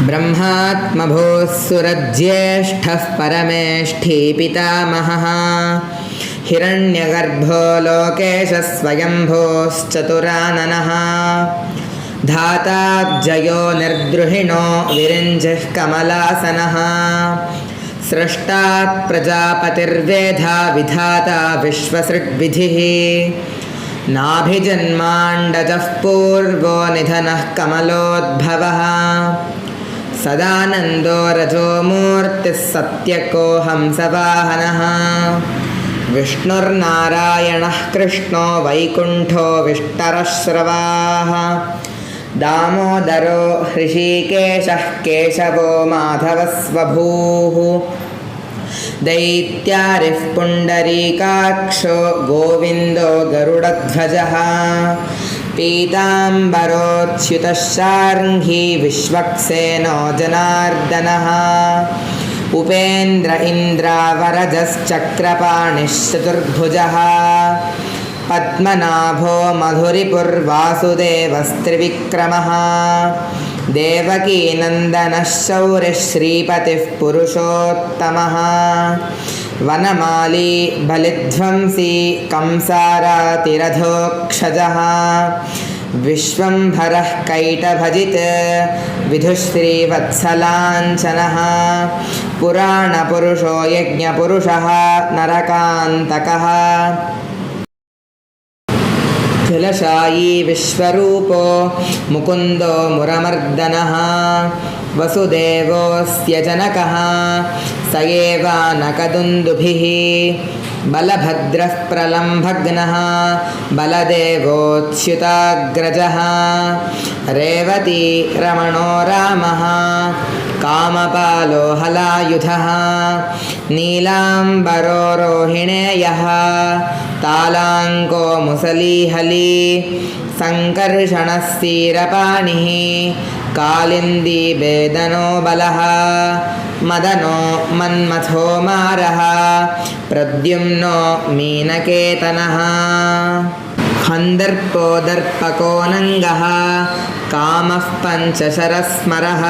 ब्रह्मात्मभूस्सुरज्येष्ठः परमेष्ठी पितामहः हिरण्यगर्भो लोकेशः स्वयंभूश्चतुराननः धाताब्जयो निर्द्रुहिणो विरिञ्जिः कमलासनः स्रष्टा प्रजापतिर्वेधा विधाता विश्वसृड्विधिः नाभिजन्माण्डजः पूर्वो निधनः कमलोद्भवः सदानन्दो रजोमूर्तिः सत्यकोऽहं सवाहनः विष्णुर्नारायणः कृष्णो वैकुण्ठो विष्टरश्रवाः दामोदरो हृषीकेशः केशवो माधवस्वभूः दैत्यारिः पुण्डरीकाक्षो गोविन्दो गरुडध्वजः पीताम्बरोच्युतः शार्ङ्गी विश्वक्सेनो जनार्दनः उपेन्द्र इन्द्रावरजश्चक्रपाणिः चतुर्भुजः पद्मनाभो मधुरिपुर्वासुदेवस्त्रिविक्रमः देवकीनन्दनः शौरिः श्रीपतिः पुरुषोत्तमः वनमाली बलिध्वंसी कंसारातिरथोक्षजः विश्वम्भरः कैटभजित् विधुश्रीवत्सलाञ्छनः पुराणपुरुषो यज्ञपुरुषः नरकान्तकः जलशायी विश्वरूपो मुकुन्दो मुरमर्दनः वसुदेवोऽस्य जनकः स एवानकदुन्दुभिः बलभद्रः प्रलम्भग्नः बलदेवोच्युताग्रजः रेवती रमणो रामः कामपालो हलायुधः नीलाम्बरो रोहिणेयः तालाङ्को मुसलीहली सङ्कर्षणः सीरपाणिः कालिन्दी वेदनो बलः मदनो मन्मथो मारः प्रद्युम्नो मीनकेतनः हन्दर्पो दर्पको नङ्गः कामः पञ्चशरस्मरः।